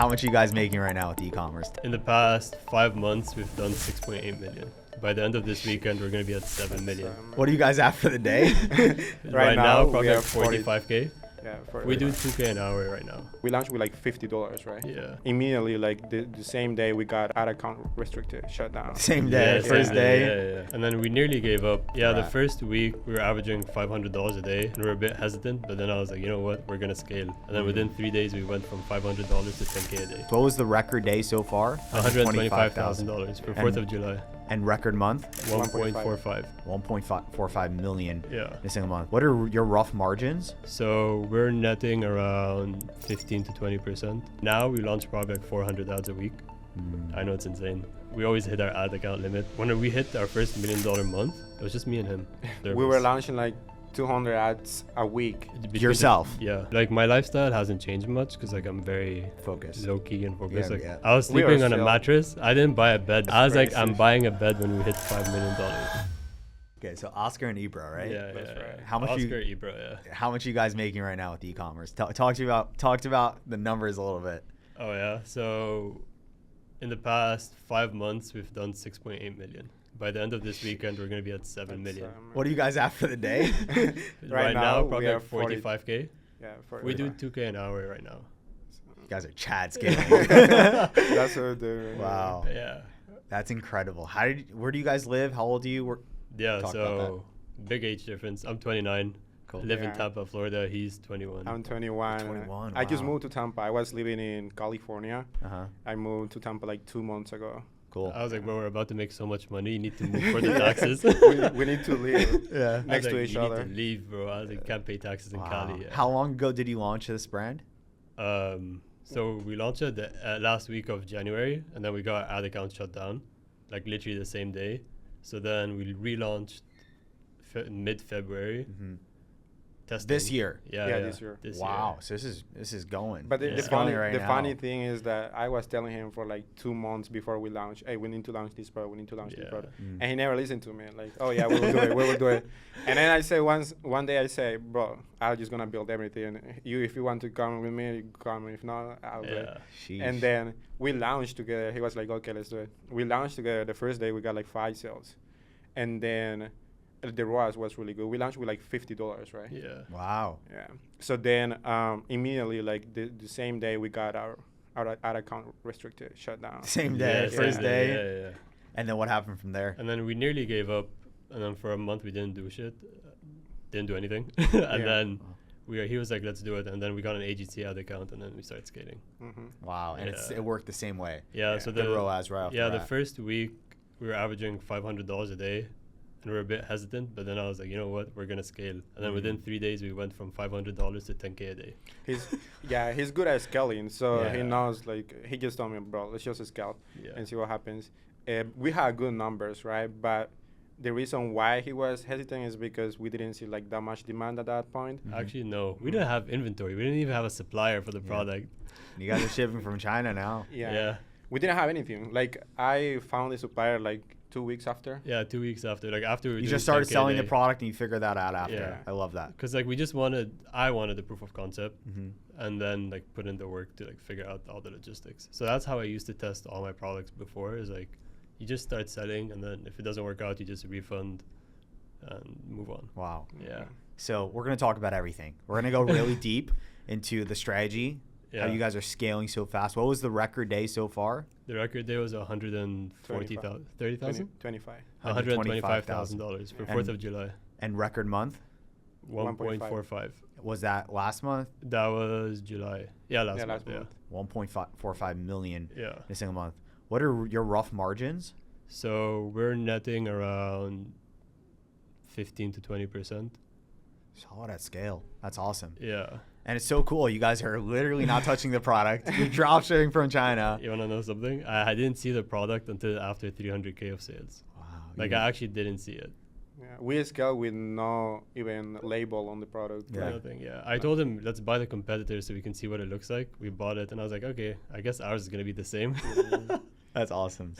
How much are you guys making right now with e-commerce? In the past 5 months, we've done 6.8 million. By the end of this weekend, we're going to be at 7 million. What are you guys at for the day? Right now, we probably are like 45K. Yeah, We do 2K an hour right now. We launched with like $50, right? Yeah. Immediately, like the same day, we got ad account restricted, shut down. Same day, Yeah, first same day. Yeah. And then we nearly gave up. Yeah, the Right. first week we were averaging $500 a day, and we were a bit hesitant. But then I was like, you know what, we're gonna scale. And then within 3 days, we went from $500 to 10K a day. What was the record day so far? $125,000 for 4th of July. And record month? 1.45. 1.45 million Yeah. in a single month. What are your rough margins? So we're netting around 15 to 20%. Now we launch probably like 400 ads a week. I know it's insane. We always hit our ad account limit. When we hit our first $1 million month, it was just me and him. We were launching like 200 ads a week. Yourself? Yeah. Like my lifestyle hasn't changed much because like I'm very Focus. low key and focused. Yeah, like yeah. I was We are sleeping on a still- mattress. I didn't buy a bed. I was like, crazy. I'm buying a bed when we hit $5 million. Okay, so Oscar and Ibra, right? Yeah, That's yeah, right. yeah. How much you- Oscar Ibra, yeah. How much are you guys making right now with e-commerce? Talk about the numbers a little bit. Oh yeah. So in the past 5 months, we've done 6.8 million. By the end of this weekend, we're going to be at 7 million. What are you guys at for the day? Right now, now, probably we like are 40 45K. Yeah, We do 2K an hour right now. You guys are Chad scaling. That's what we're doing. Wow, Yeah. that's incredible. Where do you guys live? How old are you? Yeah, Talk about so big age difference. I'm 29. Cool. Live in Yeah. Tampa, Florida. He's 21. I'm 21. 21, I just wow. moved to Tampa. I was living in California. Uh-huh. I moved to Tampa like 2 months ago. Cool. I was like, bro, we're about to make so much money. You need to move for the taxes. We need to live Yeah. I was next like, to each you other. need to leave, bro. I was like, can't pay taxes in Wow. Cali. Yeah. How long ago did you launch this brand? So we launched it the last week of January, and then we got our ad account shut down, like literally the same day. So then we relaunched mid-February. Mm-hmm. Testing. This year. Yeah, this year. Wow. So this is going. But the, Yeah. the It's funny, going right the now. funny thing is that I was telling him for like 2 months before we launch, hey, we need to launch this product, we need to launch this Yeah. product. Mm. And he never listened to me. Like, oh yeah, we will do it, we will do it. And then I say one day I say, bro, I'm just gonna build everything. If you want to come with me, you come. If not, I'll do it. Yeah. Sheesh. And then we launched together. He was like, okay, let's do it. We launched together. The first day we got like 5 sales. And then the ROAS was really good. We launched with like $50, right? Yeah. Wow. Yeah. So then immediately, like the same day, we got our ad account restricted, shut down. Same day, Yeah, first same day. Yeah. And then what happened from there? And then we nearly gave up, and then for a month we didn't do shit, didn't do anything, and Yeah. then he was like, let's do it, and then we got an agency ad account, and then we started scaling. Mm-hmm. Wow. And Yeah. it worked the same way. Yeah. Yeah. So The the ROAS right off yeah the the bat. first week we were averaging $500 a day, and we were a bit hesitant, but then I was like, you know what, we're gonna scale, and then within 3 days we went from $500 to 10K a day. He's good at scaling, so he Yeah. knows. Like he just told me, bro, let's just scale Yeah. and see what happens. We had good numbers, right? But the reason why he was hesitant is because we didn't see like that much demand at that point. Actually, no, we didn't have inventory. We didn't even have a supplier for the Yeah. product. You guys are shipping from China now. Yeah. We didn't have anything. Like I found a supplier like 2 weeks after. Yeah, 2 weeks after, like after we were You doing just started 10K a selling the day. product and you figured that out after. Yeah. I love that. Because like I wanted the proof of concept, and then like put in the work to like figure out all the logistics. So that's how I used to test all my products before. Is like you just start selling, and then if it doesn't work out, you just refund and move on. Wow. Yeah. So we're going to talk about everything. We're going to go really deep into the strategy, Yeah. how you guys are scaling so fast. What was the record day so far? The record day was 140,000, 30,000, 25. $125,000 for And- 4th of July. And record month? 1.45. Was that last month? That was July. Yeah, last last month. month. 1.45 million Yeah. in a single month. What are your rough margins? So we're netting around 15 to 20%. Solid at scale. That's awesome. Yeah. And it's so cool. You guys are literally not touching the product. You're dropshipping from China. You want to know something? I didn't see the product until after 300K of sales. Wow. Like I actually didn't see it. Yeah. We scale with no even label on the product. Yeah. Nothing. Yeah. I told him let's buy the competitor so we can see what it looks like. We bought it, and I was like, okay, I guess ours is gonna be the same. That's awesome.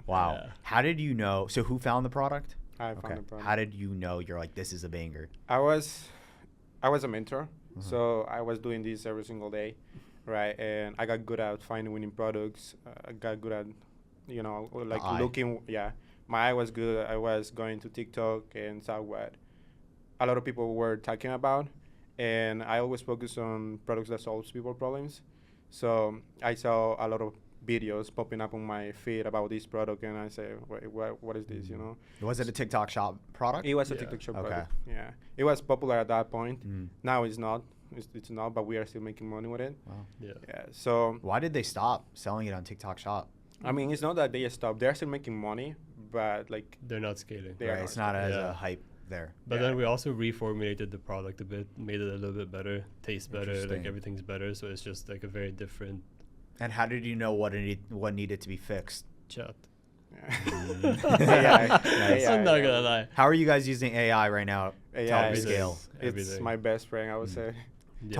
Wow. Yeah. How did you know? So who found the product? I found the product. How did you know you're like, this is a banger? I was a mentor, so I was doing this every single day. right? And I got good at finding winning products. I got good at, like eye. looking. Yeah, my eye was good. I was going to TikTok and saw what a lot of people were talking about, and I always focus on products that solves people problems. So I saw a lot of videos popping up on my feed about this product, and I say, wait, what is this? Was it a TikTok shop product? It was a Yeah. TikTok shop Okay. product. Yeah, it was popular at that point. Mm. Now it's not. It's not, but we are still making money with it. Wow. Yeah. Yeah. So Why did they stop selling it on TikTok shop? I mean, it's not that they stopped. They're still making money, but like They're not scaling. They are Right, it's not as Yeah. a hype there. But Yeah. then we also reformulated the product a bit, made it a little bit better, tastes better, Interesting. like everything's better. So it's just like a very different And how did you know what needed to be fixed? chat. yeah. Nice. I'm not gonna lie. How are you guys using AI right now to AI help you is- scale? It's Everything. my best friend, I would Mm. say. Yeah.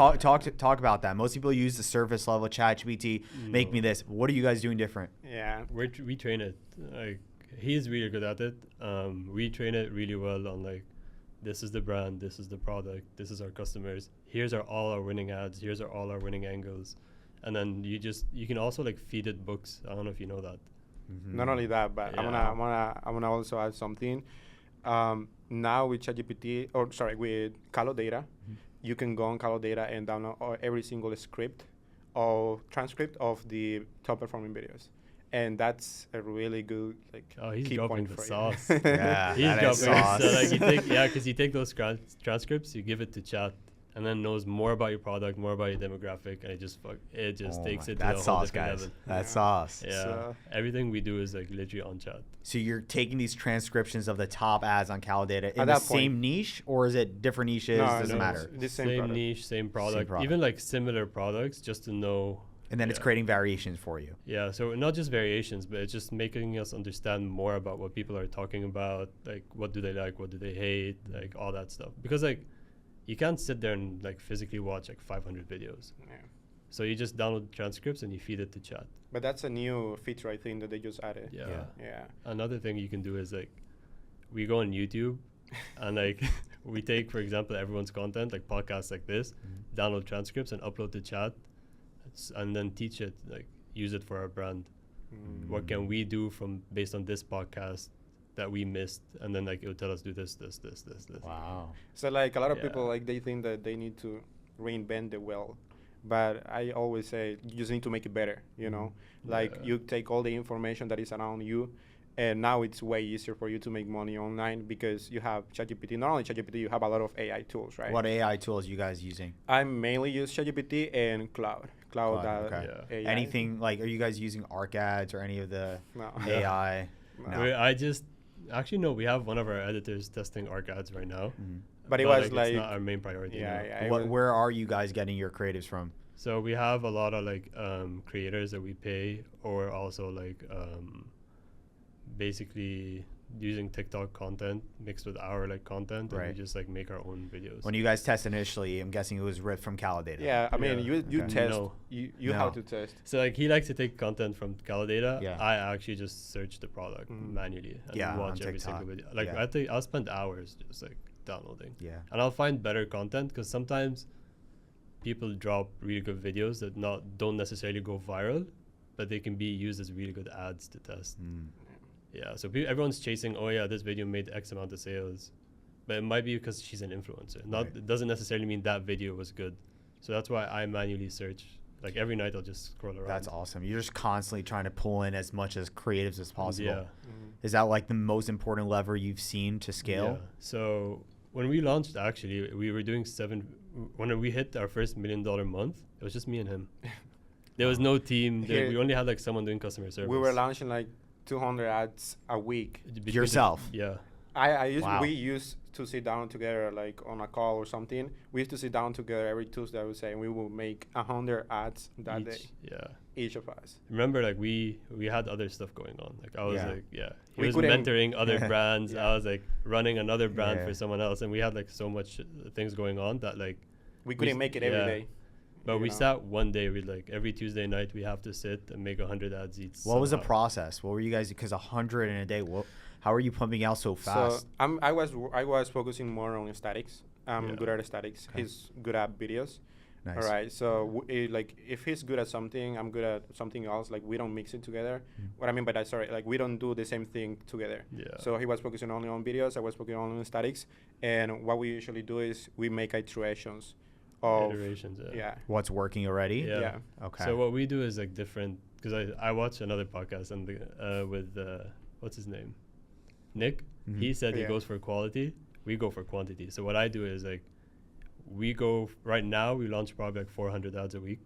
Talk about that. Most people use the surface level ChatGPT. Make No. me this. What are you guys doing different? Yeah. We train it. Like he's really good at it. We train it really well on like, this is the brand, this is the product, this is our customers. Here's all our winning ads. Here's all our winning angles, and then you can also like feed it books. I don't know if you know that. Mhm. Not only that, but Yeah. I'm gonna also add something. Now with ChatGPT, with Calo Data, you can go on Calo Data and download every single script or transcript of the top performing videos, and that's a really good like Oh, he's key dropping point the for sauce. you. Yeah, He's that is dropping. sauce. So like because you take those transcripts, you give it to chat, and then knows more about your product, more about your demographic, and it just Oh takes my- it to that's a whole sauce, different guys. level. That's Yeah. sauce. Yeah, So- everything we do is like literally on chat. So you're taking these transcriptions of the top ads on Calidata in At the that point- same niche, or is it different niches? No, Doesn't no, matter. The same Same product. niche, same product, product. even like similar products, just to know. And then it's Yeah. creating variations for you. Yeah, so not just variations, but it's just making us understand more about what people are talking about, like what do they like, what do they hate, like all that stuff. Because like you can't sit there and like physically watch like 500 videos. Yeah. So you just download transcripts and you feed it to chat. But that's a new feature I think that they just added. Yeah. Yeah. Yeah. Another thing you can do is like we go on YouTube and like we take, for example, everyone's content, like podcasts like this, download transcripts and upload to chat, and then teach it, like use it for our brand. What can we do from based on this podcast that we missed, and then like it will tell us do this. Wow. So like a lot of Yeah. people like they think that they need to reinvent the wheel, but I always say you just need to make it better. Like Yeah. you take all the information that is around you, and now it's way easier for you to make money online because you have ChatGPT. Not only ChatGPT, you have a lot of AI tools, right? What AI tools you guys using? I mainly use ChatGPT and Cloud. Cloud, Cloud. okay. Yeah. AI. Anything like? Are you guys using ARC ads or any of the No. AI? No. I just actually no. We have one of our editors testing ARC ads right now, Mhm. But it was it's like not our main priority. yeah, now. yeah. it What, was- where are you guys getting your creatives from? So we have a lot of like creators that we pay, or also like basically using TikTok content mixed with our like content, and Right. we just like make our own videos. When you guys test initially, I'm guessing it was ripped from Calidata. Yeah, I mean, Yeah. you Okay. test. No. You No. have to test. So like he likes to take content from Calidata. Yeah. I actually just search the product Mhm. manually and Yeah, watch on every single TikTok. video. Like Yeah. I'll spend hours just like downloading, Yeah. and I'll find better content because sometimes people drop really good videos that don't necessarily go viral, but they can be used as really good ads to test. Mm. Yeah, so everyone's chasing, oh yeah, this video made X amount of sales, but it might be because she's an influencer. Right. It doesn't necessarily mean that video was good. So that's why I manually search. Like every night I'll just scroll around. That's awesome. You're just constantly trying to pull in as much as creatives as possible. Yeah. Is that like the most important lever you've seen to scale? Yeah. So when we launched, actually, we were doing when we hit our first $1 million month, it was just me and him. There was no team. Here- We only had like someone doing customer service. We were launching like 200 ads a week. Between the- Yourself? Yeah. Wow. We used to sit down together like on a call or something. We used to sit down together every Tuesday, I would say, and we would make 100 ads that day, Yeah. each of us. Remember, like we had other stuff going on. Like I was Yeah. like, yeah, he We was couldn't- mentoring other brands. Yeah. I was like running another brand Yeah. for someone else, and we had like so much things going on that like. We couldn't make it every yeah. day. But you we know. sat one day. We like every Tuesday night we have to sit and make 100 ads each. What was the somehow. process? What were you guys? Because 100 in a day. How are you pumping out so fast? So I was focusing more on statics. I'm Yeah. good at statics. Okay. He's good at videos. Nice. All right. So like if he's good at something, I'm good at something else. Like we don't mix it together. What I mean by that, sorry, like we don't do the same thing together. Yeah. So he was focusing only on videos. I was focusing only on statics. And what we usually do is we make iterations of Iterations. yeah. What's working already? Yeah. Okay. So what we do is like different, because I watched another podcast and with what's his name, Nick. He said he goes for quality. We go for quantity. So what I do is like we go right now. We launch probably like 400 ads a week.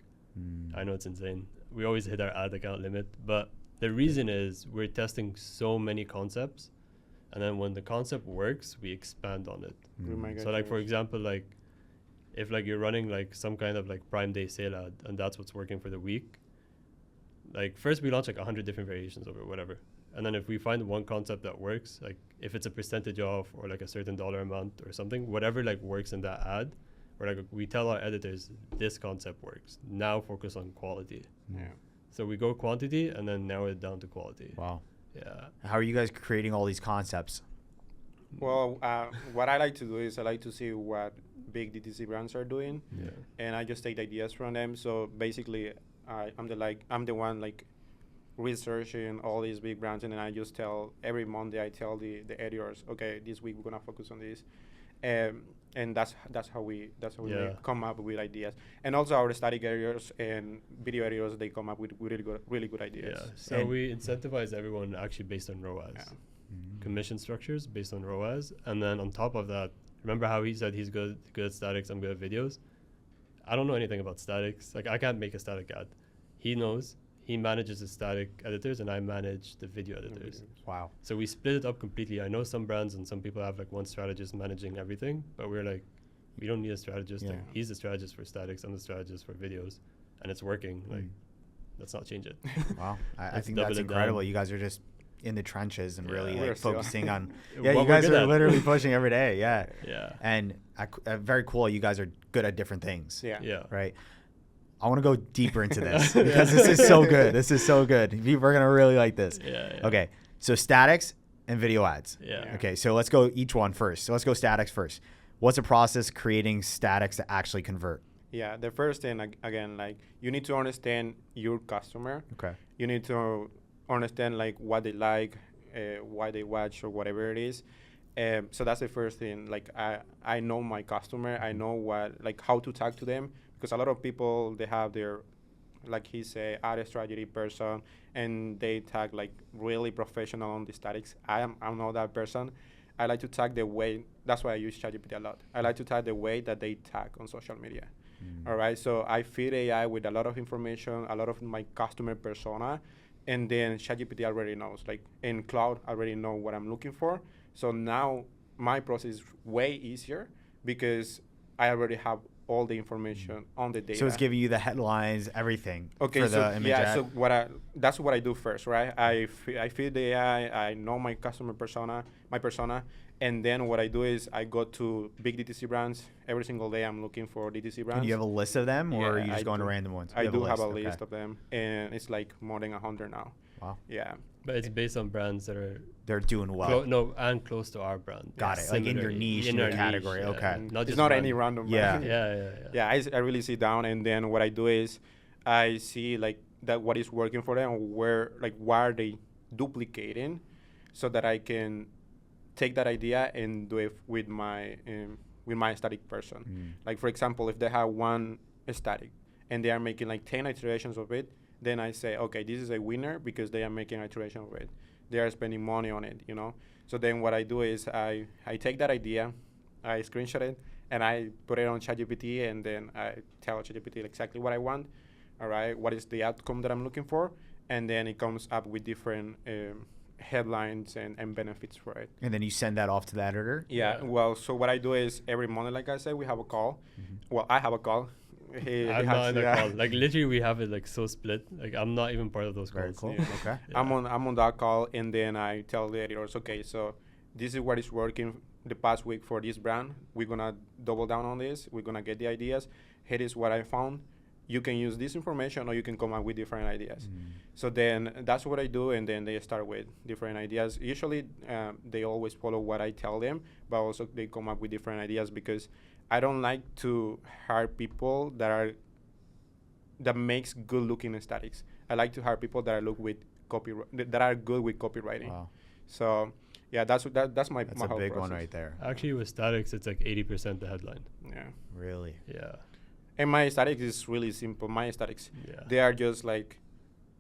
I know it's insane. We always hit our ad account limit, but the reason is we're testing so many concepts, and then when the concept works, we expand on it. So like for example, like if like you're running like some kind of like Prime Day sale ad and that's what's working for the week, like first we launch like 100 different variations of it, whatever. And then if we find one concept that works, like if it's a percentage off or like a certain dollar amount or something, whatever like works in that ad, or like we tell our editors, this concept works. Now focus on quality. Yeah. So we go quantity and then narrow it down to quality. Wow. Yeah. How are you guys creating all these concepts? Well, what I like to do is I like to see what big DTC brands are doing, and I just take the ideas from them. So basically, I'm the one like researching all these big brands, and then I just tell every Monday I tell the editors, okay, this week we're gonna focus on this, and that's how we come up with ideas. And also our static editors and video editors, they come up with really good ideas. Yeah. So we incentivize everyone actually based on ROAS. Yeah. Commission structures based on ROAS, and then on top of that, remember how he said he's good at statics, I'm good at videos? I don't know anything about statics. Like I can't make a static ad. He knows. He manages the static editors, and I manage the video editors. Wow. So we split it up completely. I know some brands and some people have like one strategist managing everything, but we're like, we don't need a strategist. Yeah. Like, he's the strategist for statics, I'm the strategist for videos, and it's working. Like, let's not change it. Wow. I Let's think double that's it incredible. down. You guys are just in the trenches and Yeah. really We're like still- focusing on. What Yeah, you we're guys good are at. literally pushing every day. Yeah. Yeah. And very cool. You guys are good at different things. Yeah. Yeah. Right. I want to go deeper into this because this is so good. This is so good. We're going to really like this. Yeah. Okay. So statics and video ads. Yeah. Okay. So let's go each one first. So let's go statics first. What's the process creating statics to actually convert? Yeah, the first thing, again, like you need to understand your customer. Okay. You need to understand like what they like, why they watch, or whatever it is. So that's the first thing. Like I know my customer. I know how to talk to them, because a lot of people, they have their, like he said, ad strategy person, and they tag like really professional on the statics. I'm not that person. I like to tag the way. That's why I use ChatGPT a lot. I like to tag the way that they tag on social media. All right. So I feed AI with a lot of information, a lot of my customer persona, and then ChatGPT already knows. Like in Cloud, I already know what I'm looking for. So now my process is way easier because I already have all the information on the data. So it's giving you the headlines, everything. Okay, for so the image yeah, ad. so that's what I do first, right? I feed the AI, I know my customer persona, and then what I do is I go to big DTC brands. Every single day I'm looking for DTC brands. And you have a list of them, or are Yeah, you just I going to do. random ones? I You do have a Okay. list of them, and it's like more than 100 now. Wow. Yeah. But it's based on brands that are They're doing well. and close to our brand. Got it. Like in your Similar- niche, in your our category. yeah. Okay. It's just not brand. any random Yeah. brand. Yeah. I really sit down, and then what I do is I see like that what is working for them, why are they duplicating, so that I can take that idea and do it with my static person. Like for example, if they have one static and they are making like 10 iterations of it, then I say, okay, this is a winner because they are making an iteration of it. They are spending money on it, So then what I do is I take that idea, I screenshot it, and I put it on ChatGPT, and then I tell ChatGPT exactly what I want, all right, what is the outcome that I'm looking for, and then it comes up with different headlines and benefits for it. And then you send that off to the editor? Yeah, well, so what I do is every Monday, like I said, we have a call. Well, I have a call. I'm not in that call. Like literally, we have it like so split. Like I'm not even part of those Very calls. cool. Yeah. Okay. Yeah. I'm on that call, and then I tell the editors, okay, so this is what is working the past week for this brand. We're gonna double down on this. We're gonna get the ideas. Here is what I found. You can use this information, or you can come up with different ideas. So then that's what I do, and then they start with different ideas. Usually, they always follow what I tell them, but also they come up with different ideas because I don't like to hire people that makes good looking statics. I like to hire people that are good with copywriting. Wow. So yeah, that's my That's my a whole big one process. right there. Actually, with statics, it's like 80% the headline. Yeah. Really? Yeah. And my statics is really simple. My statics, Yeah. they are just like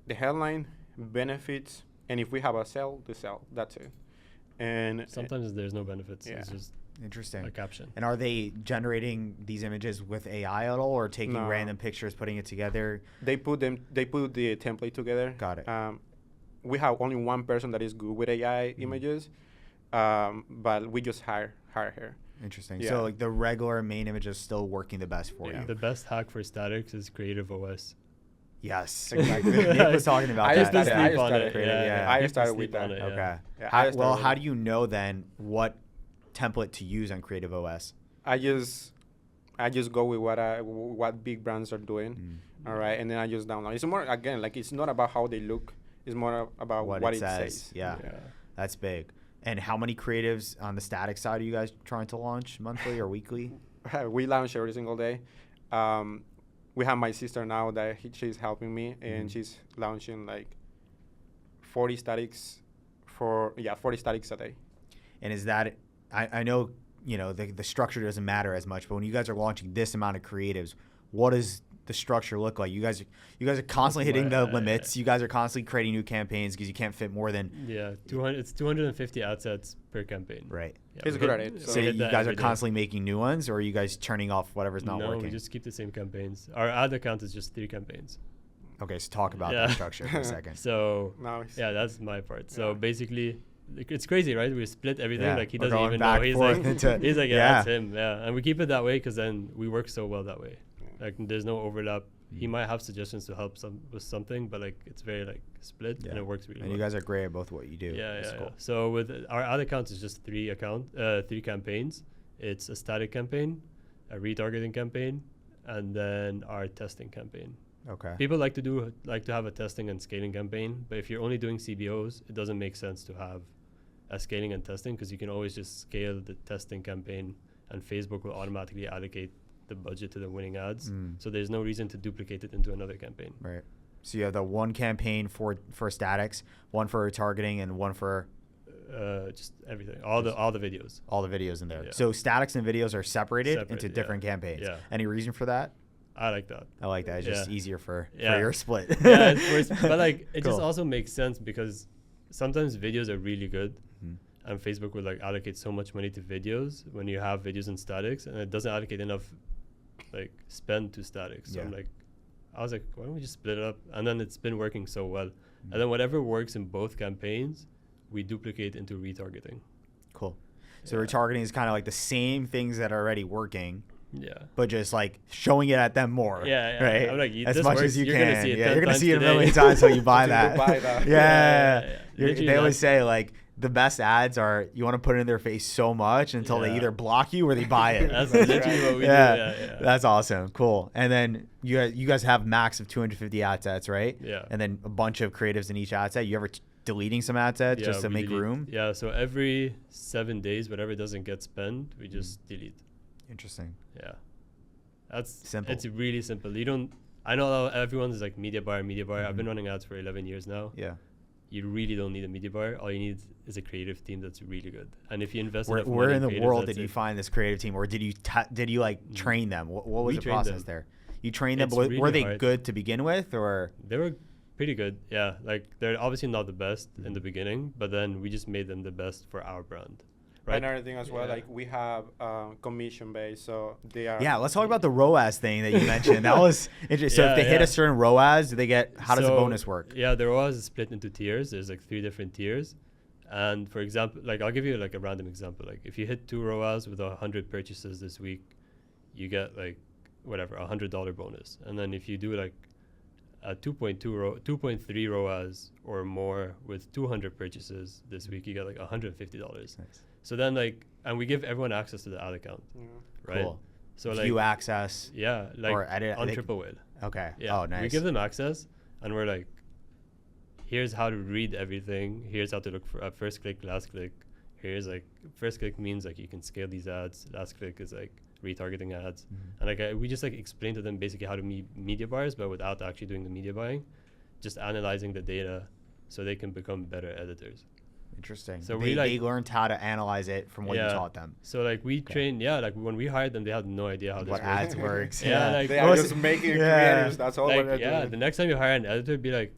the headline, benefits, and if we have a sell, the sell. That's it. And Sometimes there's no benefits. Yeah. It's just Interesting. a caption. And are they generating these images with AI at all, or taking No. random pictures, putting it together? they put the template together. Got it. We have only one person that is good with AI images, but we just hire her. Interesting. Yeah. So like the regular main image is still working the best for Yeah. you. The best hack for statics is Creative OS. Yes. Exactly. Nick was talking about I that. just started- Yeah. I Sleep on started it. creative, yeah. I People started sleep with on that. it, Okay. yeah. Yeah, How, I well, started how with do you know then what template to use on Creative OS? I just go with what big brands are doing. All right, and then I just download. It's more, again, like, it's not about how they look. It's more about what it says. Yeah. That's big. And how many creatives on the static side are you guys trying to launch, monthly or weekly? We launch every single day. We have my sister now that she's helping me, and she's launching like 40 statics 40 statics a day. And is that, I know, you know, the structure doesn't matter as much, but when you guys are launching this amount of creatives, what does the structure look like? You guys are constantly hitting the limits. You guys are constantly creating new campaigns because you can't fit more than 200. It's 250 ad sets per campaign. right. Yeah, He's we good hit- at it, So So you hit that guys are every day. constantly making new ones, or are you guys turning off whatever's not no, working? we just keep the same campaigns. Our ad account is just 3 campaigns. Okay, so talk about Yeah. that structure for a second. So now it's yeah, that's my part. So Yeah. basically, like, it's crazy, right? We split everything. Yeah, Like he we're doesn't going even back know. He's forth like, into- he's like, yeah, yeah. that's him. Yeah, and we keep it that way because then we work so well that way. Like there's no overlap. He might have suggestions to help with something, but like it's very like split and it works really And well. you guys are great at both what you do. Yeah, That's yeah, cool. yeah. So with our ad accounts is just 3 campaigns. It's a static campaign, a retargeting campaign, and then our testing campaign. Okay. People like to have a testing and scaling campaign, but if you're only doing CBOs, it doesn't make sense to have a scaling and testing because you can always just scale the testing campaign, and Facebook will automatically allocate the budget to the winning ads. So there's no reason to duplicate it into another campaign. Right. So you have the one campaign for statics, one for retargeting, and one for Just everything, all the videos. all the videos in there. Yeah. So statics and videos are separated Separate, into different campaigns. Yeah. Any reason for that? I like that. I like that. It's just Yeah. easier for Yeah. your split. Yeah, it's worse, but like it just Cool. also makes sense because sometimes videos are really good, Mhm. and Facebook would like allocate so much money to videos when you have videos and statics, and it doesn't allocate enough like spend to statics. So I was like, why don't we just split it up? And then it's been working so well. And then whatever works in both campaigns, we duplicate into retargeting. Cool. So Yeah. retargeting is kind of like the same things that are already working, Yeah. but just like showing it at them more. Yeah, yeah. Right. I'm like, as this much works, as you you're can. gonna see it yeah, 10 you're gonna times see it a today. million times until you buy Until that. you buy that. Yeah. Literally They always that's- say like the best ads are you want to put it in their face so much until they Yeah. either block you or they buy it. That's That's literally right. what we yeah. do. Yeah, yeah. That's awesome. Cool. And then you guys have max of 250 ad sets, right? Yeah. And then a bunch of creatives in each ad set. You ever deleting some ad sets just to we make delete. room? Yeah, so every 7 days, whatever doesn't get spent, we just delete. Interesting. Yeah. That's Simple. It's really simple. I know everyone is like media buyer. I've been running ads for 11 years now. Yeah. You really don't need a media buyer. All you need is a creative team that's really good. And if you invest Where, enough where money in the creatives, world that's did you it. find this creative team, or did you like train them? What was We the trained process them. there? You trained them, It's but were really they hard. good to begin with, or They were pretty good. Yeah, like they're obviously not the best in the beginning, but then we just made them the best for our brand. Right? Another thing as well, Yeah. like we have commission based, so they are. yeah? Let's talk about the ROAS thing that you mentioned. That was interesting. So if Yeah, they hit yeah. a certain ROAS, do they get? How does the So, bonus work? Yeah, the ROAS is split into tiers. There's like 3 different tiers. And for example, like I'll give you like a random example. Like if you hit 2 ROAS with 100 purchases this week, you get like whatever, $100 bonus. And then if you do like a 2.3 ROAS or more with 200 purchases this week, you get like $150. Nice. So then like, and we give everyone access to the ad account, Yeah. right? Cool. So like, View access. yeah, like or edit. on Triple Whale. Okay. Yeah. Oh, nice. We give them access, and we're like, here's how to read everything. Here's how to look for first click, last click. Here's like first click means like you can scale these ads. Last click is like retargeting ads. And like we just like explain to them basically how to media buyers, but without actually doing the media buying, just analyzing the data so they can become better editors. Interesting. So they learned how to analyze it from what you taught them. So like we trained, like when we hired them, they had no idea how what this ads works. Like they are just making creatives. That's all. Like, they're doing. The next time you hire an editor, be like,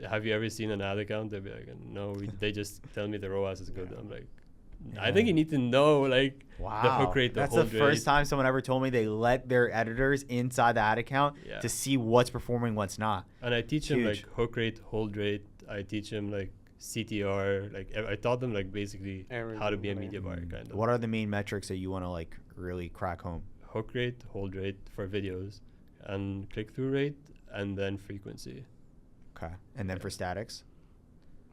have you ever seen an ad account? They'll be like, no. They just tell me the ROAS is good. I'm like, I think you need to know like the hook rate, That's the first time someone ever told me they let their editors inside the ad account to see what's performing, what's not. And I teach them like hook rate, hold rate. I teach them like CTR. Like I taught them like basically how to be a media buyer kind of. What are the main metrics that you want to like really crack home? Hook rate, hold rate for videos, and click-through rate, and then frequency. Okay. And then for statics?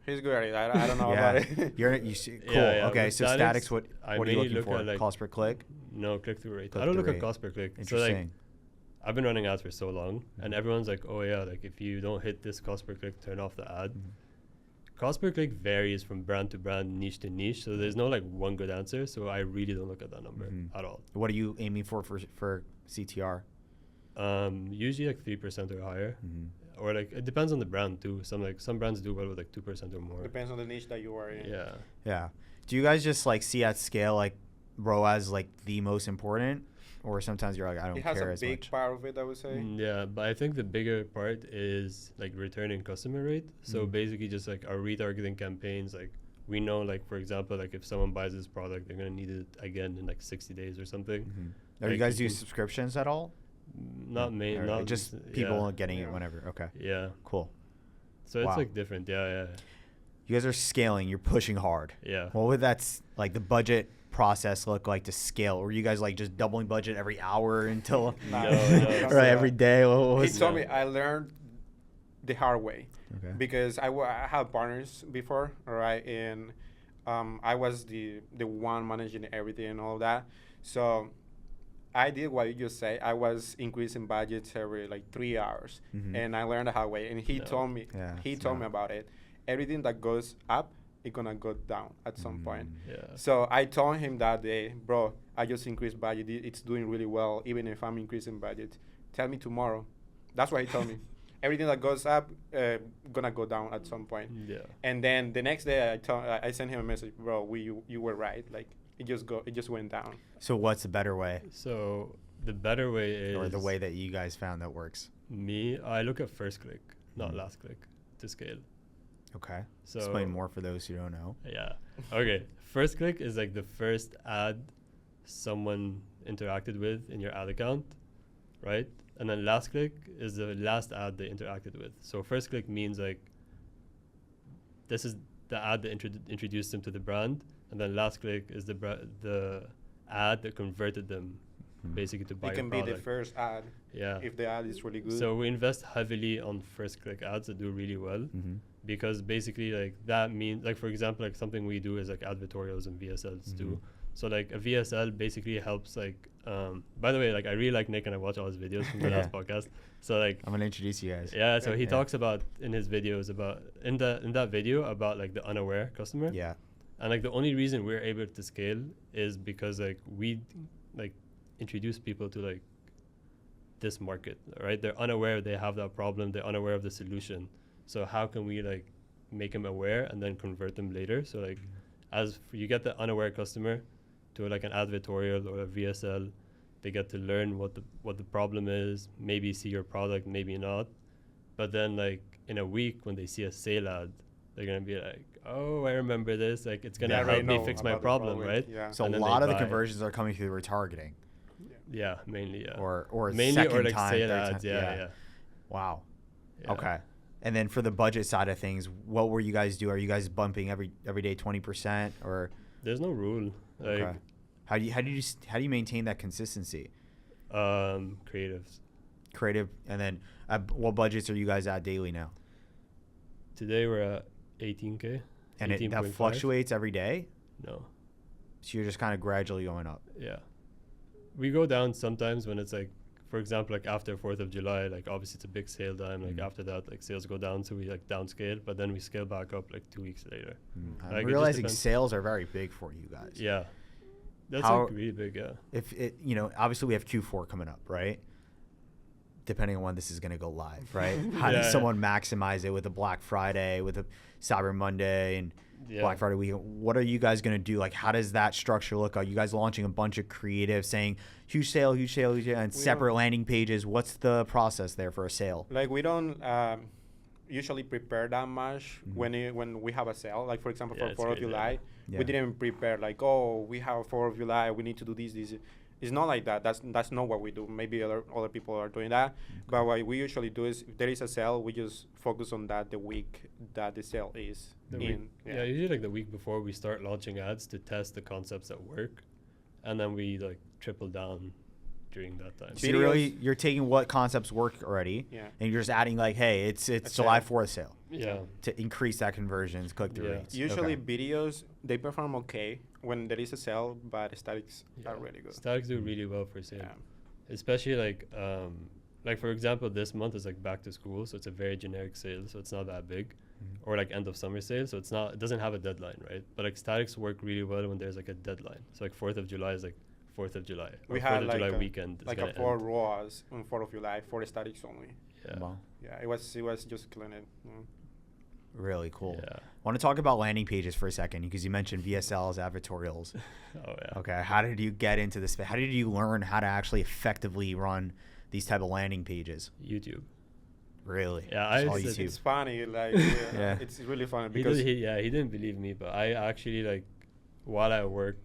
He's good at it. I don't know about it. Cool. Okay. So statics, what are you looking for? Like cost per click? No, click-through rate. I don't look at cost per click. Interesting. So like, I've been running ads for so long, and everyone's like, oh yeah, like if you don't hit this cost per click, turn off the ad. Cost per click varies from brand to brand, niche to niche. So there's no like one good answer. So I really don't look at that number at all. What are you aiming for CTR? Usually like 3% or higher. Or like it depends on the brand too. Some brands do well with like 2% or more. Depends on the niche that you are in. Yeah. Do you guys just like see at scale like ROAS like the most important, or sometimes you're like I don't care as much? It has a big part of it, I would say. Yeah, but I think the bigger part is like returning customer rate. So basically just like our retargeting campaigns, like we know like for example like if someone buys this product, they're gonna need it again in like 60 days or something. Are you guys do subscriptions at all? Not main, not just people getting it whenever. Okay. Yeah. Cool. So it's like different. Yeah. You guys are scaling. You're pushing hard. Yeah. What would like the budget process look like to scale? Or you guys like just doubling budget every hour until every day? He told me I learned the hard way. Okay. Because I had partners before, all right, and I was the one managing everything and all of that. So I did what you just said. I was increasing budgets every like 3 hours, and I learned the hard way. And he told me, me about it. Everything that goes up, it's gonna go down at some point. Yeah. So I told him that day, bro, I just increased budget. It's doing really well, even if I'm increasing budget. Tell me tomorrow. That's what he told me. Everything that goes up, gonna go down at some point. Yeah. And then the next day, I sent him a message, bro. You were right. Like it just went down. So what's the better way? So the better way is, or the way that you guys found that works? I look at first click, not last click, to scale. Okay. So explain more for those who don't know. Yeah. Okay. First click is like the first ad someone interacted with in your ad account, right? And then last click is the last ad they interacted with. So first click means like this is the ad that introduced them to the brand, and then last click is the ad that converted them basically to buy your product. It can be the first ad. Yeah. If the ad is really good. So we invest heavily on first click ads that do really well, because basically like that means like for example like something we do is like Advitorials and VSLs too. So like a VSL basically helps like by the way, like I really like Nick and I watch all his videos from the last podcast. So like I'm gonna introduce you guys. Yeah, so he talks about in his videos about in that video about like the unaware customer. Yeah. And like the only reason we're able to scale is because like we like introduce people to like this market, right? They're unaware they have that problem, they're unaware of the solution. So how can we like make them aware and then convert them later? So like as you get the unaware customer to like an Advitorial or a VSL, they get to learn what the problem is, maybe see your product, maybe not. But then like in a week when they see a sale ad, they're gonna be like, oh, I remember this. Like it's gonna help me fix my problem, right? Yeah. So a lot of the conversions are coming through retargeting. Yeah, mainly, yeah. Or mainly second or like time, sale third ads, time. yeah. Wow. Yeah. Okay. And then for the budget side of things, what were you guys do? Are you guys bumping every day 20% or? There's no rule. Like, okay. How do you maintain that consistency? Creatives. Creative, and then what budgets are you guys at daily now? Today we're at 18K. And that fluctuates every day? No. So you're just kind of gradually going up. Yeah. We go down sometimes when it's like, for example, like after 4th of July, like obviously it's a big sale time. Like after that, like sales go down, so we like downscale, but then we scale back up like 2 weeks later. I'm realizing sales are very big for you guys. Yeah. That's How- like really big, yeah. If it, obviously we have Q4 coming up, right? Depending on when this is going to go live, right? How does Yeah. someone maximize it with a Black Friday, with a Cyber Monday, and Yeah. Black Friday weekend? What are you guys going to do? Like, how does that structure look? Are you guys launching a bunch of creative saying huge sale, huge sale, huge sale, and We separate don't- landing pages? What's the process there for a sale? Like we don't usually prepare that much when we have a sale. Like for example, Yeah, for it's 4th of crazy, July, Yeah. we didn't prepare like, oh, we have 4th of July, we need to do this. It's not like that. That's not what we do. Maybe other people are doing that. But what we usually do is if there is a sale, we just focus on that the week that the sale is. The week, yeah, usually like the week before we start launching ads to test the concepts that work, and then we like triple down during that time. So you're taking what concepts work already, Yeah. and you're just adding like, hey, it's A July sale. 4th sale Yeah, to increase that conversions, click-through Yeah. rates. Usually Okay. videos, they perform okay when there is a sale, but statics yeah. are really good. Statics do really well for sale, Yeah. especially like for example, this month is like back to school, so it's a very generic sale, so it's not that big, or like end of summer sale, so it doesn't have a deadline, right? But like statics work really well when there's like a deadline. So like 4th of July is like 4th of July. We or had 4th of like July a, weekend. is like gonna a 4 end. ROAS on 4th of July for the statics only. Yeah. Wow. Yeah, it was just killing it. Really cool. Yeah. I want to talk about landing pages for a second because you mentioned VSLs, Advitorials. Oh yeah. Okay, how did you get into this? How did you learn how to actually effectively run these type of landing pages? YouTube. Really? Yeah, Just I all said- YouTube. It's funny, like Yeah. it's really funny He because he didn't believe me, but I actually like while I work,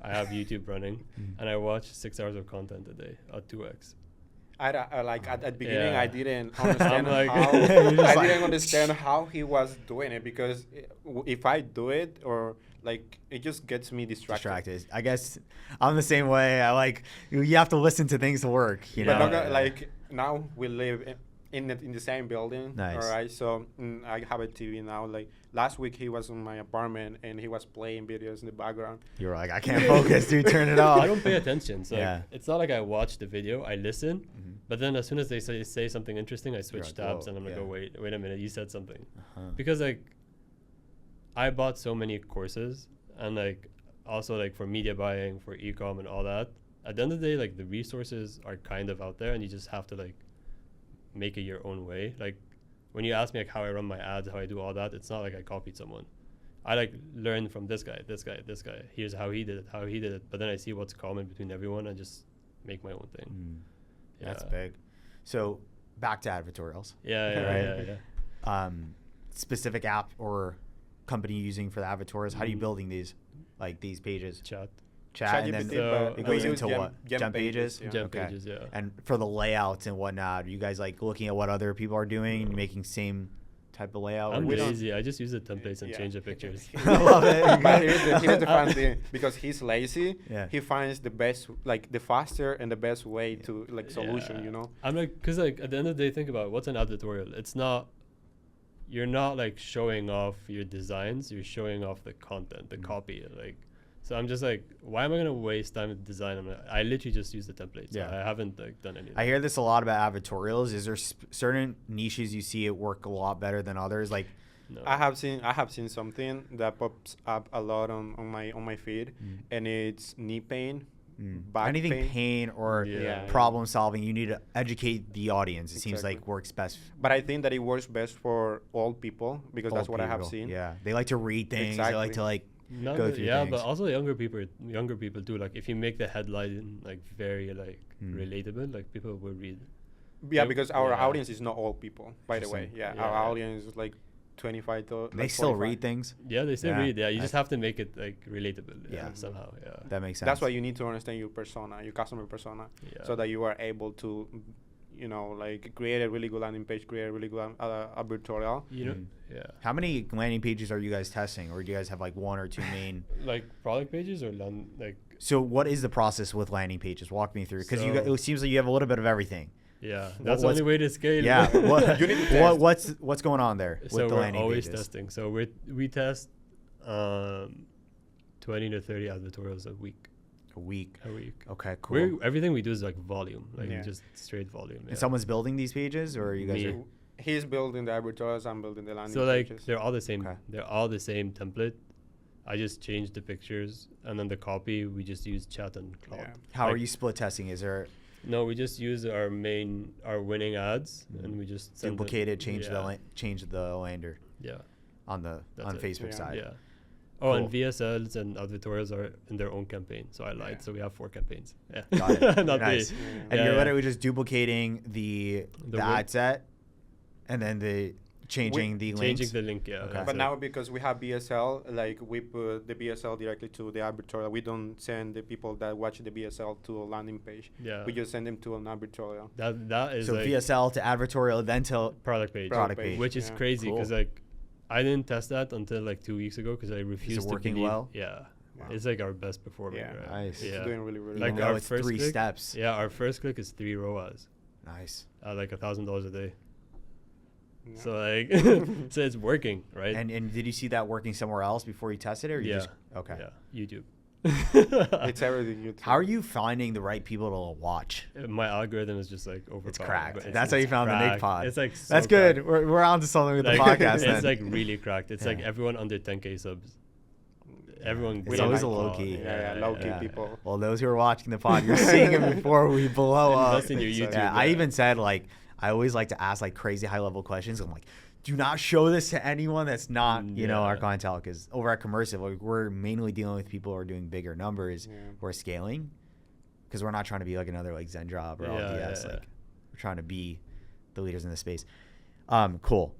I have YouTube running, and I watch 6 hours of content a day at 2x. I like at the beginning Yeah. I didn't understand like- how You're just I like- didn't understand how he was doing it because if I do it or like it just gets me Distracted. I guess I'm the same way. I like you have to listen to things to work. You But know. not like now we live in the same building. Nice. All right. So I have a TV now. Like last week he was in my apartment and he was playing videos in the background. You were like, I can't focus, dude. Turn it off. I don't pay attention, so Yeah. like, it's not like I watch the video. I listen, but then as soon as they say something interesting, I switch like, tabs whoa, and I'm like, yeah. oh wait a minute, you said something. Uh-huh. Because like I bought so many courses and like also like for media buying, for ecom and all that. At the end of the day, like the resources are kind of out there and you just have to like make it your own way. Like when you ask me like how I run my ads, how I do all that, it's not like I copied someone. I like learn from this guy. Here's how he did it. But then I see what's common between everyone and just make my own thing. Mm. Yeah. That's big. So back to Advitorials. Yeah, Right. yeah. Specific app or company using for the Advitorials. How are you Mm. building these, like these pages? Chat. Chat, and then ChatGPT, So- but it we goes use into what? Gem pages? Yeah. Gem Okay. pages, yeah. And for the layouts and whatnot, are you guys like looking at what other people are doing and making same type of layout? I'm or we don't- lazy. I just use the templates and Yeah. change the pictures. I love it. But here's the fun thing because he's lazy. Yeah. He finds the best, like the faster and the best way to like solution. Yeah. You know. I'm like, because like at the end of the day, think about it, what's an advertorial. It's not, you're not like showing off your designs. You're showing off the content, the copy. Like, so I'm just like, why am I gonna waste time with design? I literally just use the templates. Yeah. I haven't like done anything. I hear this a lot about Advitorials. Is there certain niches you see it work a lot better than others? Like, No. I have seen something that pops up a lot on my feed, and it's knee pain, back anything pain. pain or Yeah. problem solving, you need to educate the audience. It seems Exactly. like works best. But I think that it works best for old people because that's old what I have people. seen. Yeah, they like to read things. They like Exactly. to like Not go that- through yeah, things. but also younger people do. Like if you make the headline like very like relatable, like people will read. Yeah, Yep. because our Yeah. audience is not old people, by the way. Interesting. Yeah, our Yeah. audience is like 25 to they like still 45. read things. Yeah, they still Yeah. read. Yeah, you just I- have to make it like relatable. Yeah. Yeah, somehow. Yeah. That makes sense. That's why you need to understand your persona, your customer persona, Yeah. so that you are able to, you know, like create a really good landing page, create a really good advertorial. You know, Mm. yeah. How many landing pages are you guys testing, or do you guys have like one or two main? Like product pages or like So, what is the process with landing pages? Walk me through, because So- it seems like you have a little bit of everything. yeah. What- That's the what's- only way to scale. Yeah. What, You need to test. what's going on there with So the we're landing always pages? testing. So we test 20 to 30 advertorials a week. A week. Okay, cool. Everything we do is like volume, like Yeah. just straight volume. And someone's building these pages, or you guys Me. are? He's building the advertorials, I'm building the landing So like pages. they're all the same. Okay. They're all the same template. I just change the pictures, and then the copy we just use Chat and Cloud. Yeah. How are you split testing? Is there No, we just use our winning ads, and we just send duplicate it, yeah. change the lander Yeah. on the That's it. Facebook Yeah. side? Yeah. Oh, and Cool. VSLs and Advitorials are in their own campaign. So I lied. Yeah. So we have 4 campaigns. Yeah. Got it. Not Nice. three. Yeah. And Yeah, you're yeah. literally just duplicating the The ad set, and then the changing the links. Changing the link, yeah. Okay. that's But it. now because we have BSL, like we put the BSL directly to the advertorial. We don't send the people that watch the BSL to a landing page. Yeah. We just send them to an advertorial. That is So like VSL to advertorial, then to product page. Product page. Which is Yeah. crazy Cool. because like I didn't test that until like 2 weeks ago because I refused to working believe. well? Yeah. Wow. It's like our best performing. Yeah. Right? Nice. It's Yeah. doing really, really Like even well. though our it's first 3 click- steps. Yeah, our first click is 3 ROAS Nice. at like $1,000 a day. Yeah. So like, so it's working, right? And did you see that working somewhere else before you tested it? Or you Yeah. just, okay. Yeah, YouTube. It's everything you How are you finding the right people to watch? My algorithm is just like overpowered. It's cracked. but That's how you found the Nick cracked. pod. It's like so That's good. cracked. We're on to something with Like, the podcast it's then. like really cracked. It's like Yeah. everyone under 10K subs. Everyone. It's We always like a low oh, key. Yeah, low key Yeah. people. Well, those who are watching the pod, you're seeing it before we blow up. Invest in your YouTube. Yeah, I even said like I always like to ask like crazy high level questions. I'm like, do not show this to anyone that's not you know our Yeah. clientele, because over at Commercive, like, we're mainly dealing with people who are doing bigger numbers Yeah. who are scaling, because we're not trying to be like another like Zenjob or Yeah, LDS. yeah, Like yeah. we're trying to be the leaders in the space. Cool.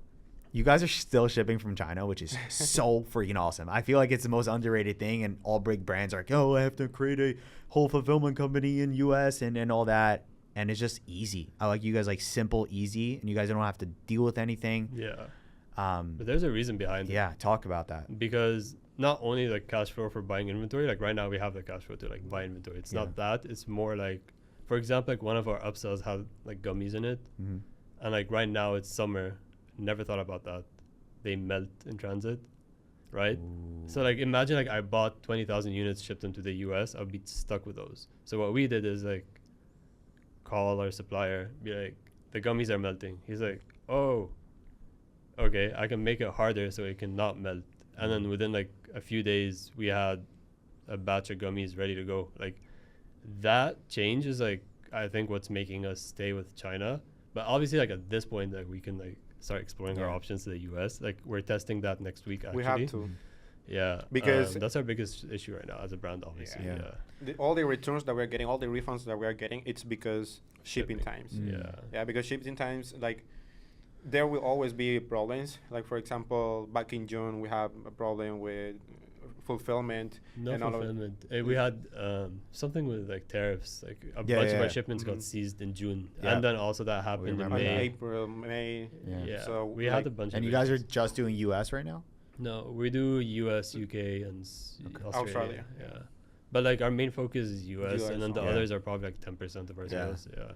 You guys are still shipping from China, which is so freaking awesome. I feel like it's the most underrated thing, and all big brands are like, oh, I have to create a whole fulfillment company in US and all that. And it's just easy. I like you guys like simple, easy, and you guys don't have to deal with anything. Yeah. But But there's a reason behind it. yeah, talk about that. Because not only the cash flow for buying inventory, like right now we have the cash flow to like buy inventory. It's Yeah. not that. It's more like, for example, like one of our upsells had like gummies in it, Mhm. and like right now it's summer. Never thought about that. They melt in transit, right? So like imagine like I bought 20,000 units, shipped them to the US. I'd be stuck with those. So what we did is like call our supplier, be like, the gummies are melting. He's like, oh, okay, I can make it harder so it can not melt. And then within like a few days, we had a batch of gummies ready to go. Like that change is like, I think what's making us stay with China. But obviously like at this point, like we can like start exploring our Yeah. options to the US. Like we're testing that next week actually. We have to. Yeah. Because- that's our biggest issue right now as a brand, obviously. Yeah. Yeah. All the returns that we're getting, all the refunds that we're getting, it's because shipping times. Mm. Yeah. Yeah, because shipping times, like, there will always be problems. Like, for example, back in June, we have a problem with fulfillment. No and all of it. fulfillment. We had something with like tariffs. Like a Yeah, bunch of yeah. our shipments Mhm. got seized in June, Yeah. and then also that happened in remember On that. May. April, May. Yeah. Yeah, So, we like- had a bunch. And of you guys are issues. just doing US right now? No, we do US, UK, and Okay. Australia. Australia. Yeah, but like our main focus is US, US, and then the yeah. others are probably like 10% of our Yeah. sales. Yeah,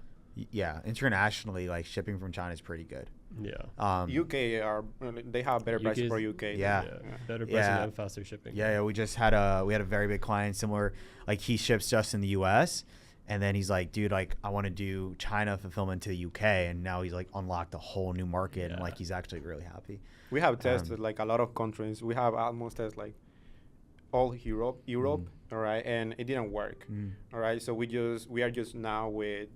Yeah, internationally, like shipping from China is pretty good. yeah. UK are they have better prices UK 's for UK. Yeah. Better pricing Yeah. and faster shipping. Yeah, we just had a very big client similar, like he ships just in the US, and then he's like, dude, like I want to do China fulfillment to the UK, and now he's like unlocked a whole new market, and Yeah. like he's actually really happy. We have tested like a lot of countries. We have almost tested like all Europe, all right, and it didn't work. All right, so we are just now with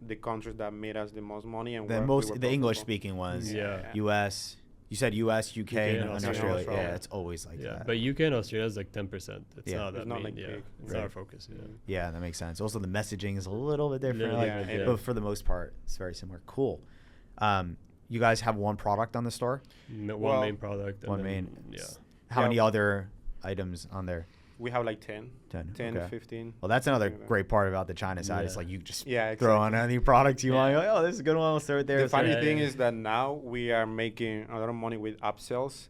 the countries that made us the most money and The where we most were the English profitable. speaking ones, Yeah. US. You said US, UK, and and Australia. Australia. Yeah, it's always like Yeah, that. but UK and Australia is like 10%. It's Yeah. not that It's not main. like Yeah, big. it's Right. not our focus. Yeah. Yeah, that makes sense. Also, the messaging is a little bit different, Little like, different, yeah. but for the most part, it's very similar. Cool. You guys have one product on the store? One Well, main product. And One then, main. Yeah. How Yeah. many other items on there? We have like 10, 10. Okay. 15. Well, that's another something like that. great part about the China side. It's Yeah. like you just Yeah, throw on exactly. any product you want. Yeah. You're like, oh, this is a good one. We'll start there. The funny Yeah, thing yeah. is that now we are making a lot of money with upsells,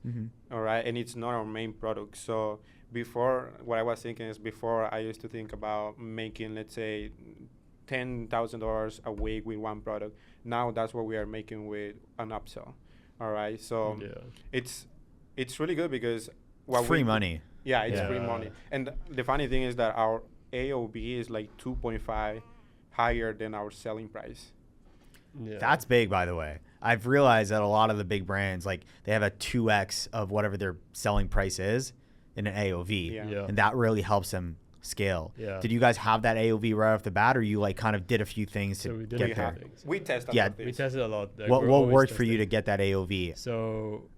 all right, and it's not our main product. So before, what I was thinking is before I used to think about making, let's say, $10,000 a week with one product. Now that's what we are making with an upsell, all right. So Yeah. it's really good because what free we- money. Yeah, it's Yeah. free money. And the funny thing is that our AOB is like 2.5 higher than our selling price. Yeah. That's big, by the way. I've realized that a lot of the big brands, like they have a 2x of whatever their selling price is, in an AOV. Yeah. And that really helps them scale. Yeah. Did you guys have that AOV right off the bat, or you like kind of did a few things So to we did get a there? few things. We test a Yeah. lot of We things. tested a lot. Like, What we're always worked for you to testing. get that AOV So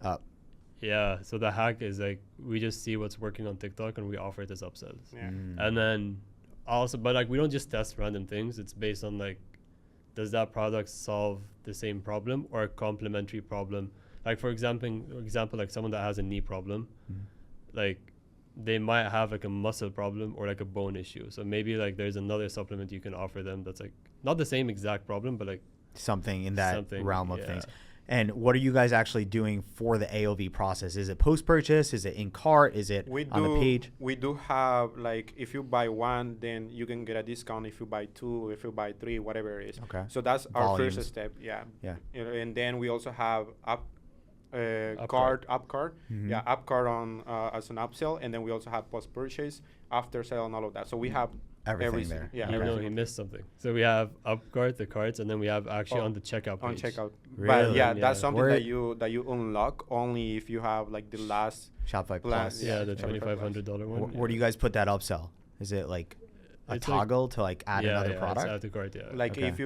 up? yeah, so the hack is like we just see what's working on TikTok and we offer it as upsells. Yeah. And then also, but like we don't just test random things. It's based on like, does that product solve the same problem or a complementary problem? Like for example, like someone that has a knee problem, like they might have like a muscle problem or like a bone issue. So maybe like there's another supplement you can offer them that's like not the same exact problem, but like Something in that something, realm of yeah. things. And what are you guys actually doing for the AOV process? Is it post-purchase? Is it in cart? Is it on the page? We do have, like, if you buy one, then you can get a discount if you buy two, if you buy three, whatever it is. Okay. So that's our Volumes. first step. Yeah. Yeah. And then we also have up Up card. Mhm. Yeah, up card on as an upsell, and then we also have post purchase, after sale, and all of that. So we have Everything there. Yeah, You know, everything he missed something. So we have upcart, the carts, and then we have actually Oh, on the checkout page. on checkout. But Really? yeah, Yeah. that's something Where- that you unlock only if you have like the last Shopify plan. Plus. Yeah, Yeah, the Shopify $2,500 one. Where do you guys put that upsell? Is it like a It's like- toggle to like add another It's product? add to cart, yeah. Like Okay. if